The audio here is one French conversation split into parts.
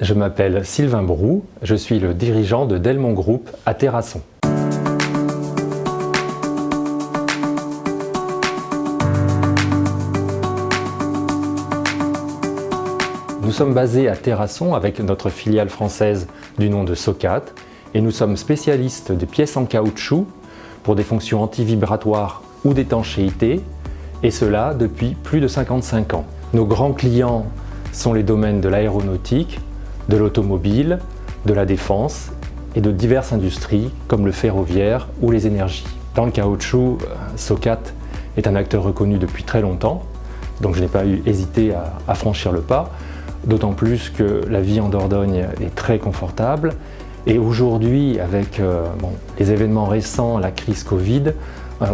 Je m'appelle Sylvain Brou, je suis le dirigeant de Delmont Group à Terrasson. Nous sommes basés à Terrasson avec notre filiale française du nom de Socat et nous sommes spécialistes des pièces en caoutchouc pour des fonctions anti-vibratoires ou d'étanchéité, et cela depuis plus de 55 ans. Nos grands clients sont les domaines de l'aéronautique, de l'automobile, de la défense et de diverses industries comme le ferroviaire ou les énergies. Dans le caoutchouc, Socat est un acteur reconnu depuis très longtemps, donc je n'ai pas hésité à franchir le pas, d'autant plus que la vie en Dordogne est très confortable. Et aujourd'hui, avec les événements récents, la crise Covid,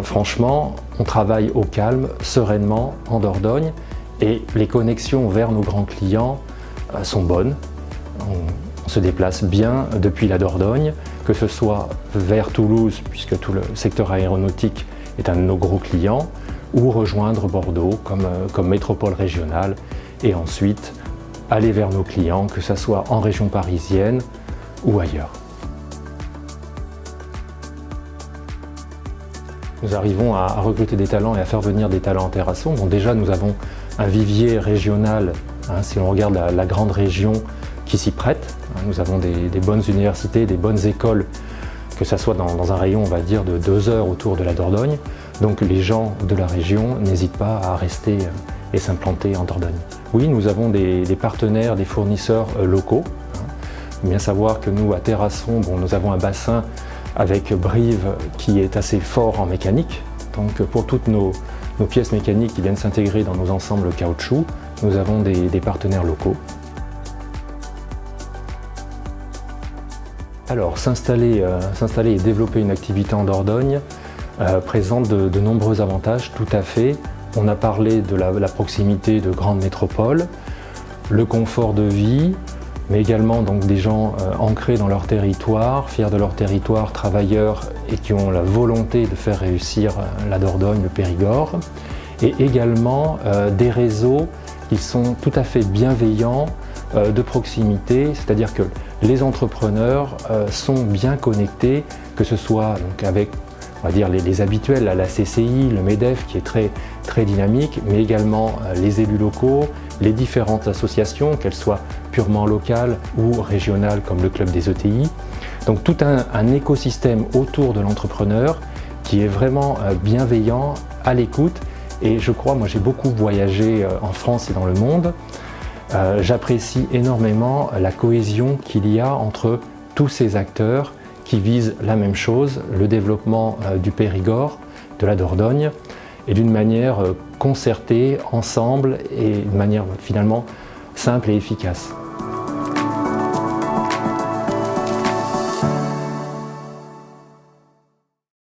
franchement, on travaille au calme, sereinement en Dordogne et les connexions vers nos grands clients sont bonnes. On se déplace bien depuis la Dordogne, que ce soit vers Toulouse, puisque tout le secteur aéronautique est un de nos gros clients, ou rejoindre Bordeaux comme métropole régionale et ensuite aller vers nos clients, que ce soit en région parisienne ou ailleurs. Nous arrivons à recruter des talents et à faire venir des talents à Terrasson. Bon, déjà, nous avons un vivier régional, si on regarde la grande région qui s'y prête. Nous avons des bonnes universités, des bonnes écoles, que ce soit dans un rayon, on va dire, de 2 heures autour de la Dordogne. Donc les gens de la région n'hésitent pas à rester et s'implanter en Dordogne. Oui, nous avons des partenaires, des fournisseurs locaux. Il faut bien savoir que nous, à Terrasson, nous avons un bassin avec Brive qui est assez fort en mécanique. Donc pour toutes nos pièces mécaniques qui viennent s'intégrer dans nos ensembles caoutchouc, nous avons des partenaires locaux. Alors s'installer et développer une activité en Dordogne présente de nombreux avantages, tout à fait. On a parlé de la proximité de grandes métropoles, le confort de vie, mais également donc des gens ancrés dans leur territoire, fiers de leur territoire, travailleurs et qui ont la volonté de faire réussir la Dordogne, le Périgord, et également des réseaux qui sont tout à fait bienveillants, de proximité, c'est-à-dire que les entrepreneurs sont bien connectés, que ce soit donc avec on va dire les habituels, la CCI, le MEDEF qui est très dynamique, mais également les élus locaux, les différentes associations, qu'elles soient purement locales ou régionales comme le club des ETI. Donc tout un écosystème autour de l'entrepreneur qui est vraiment bienveillant, à l'écoute. Et je crois, moi j'ai beaucoup voyagé en France et dans le monde, j'apprécie énormément la cohésion qu'il y a entre tous ces acteurs qui visent la même chose, le développement du Périgord, de la Dordogne, et d'une manière concertée, ensemble, et d'une manière finalement simple et efficace.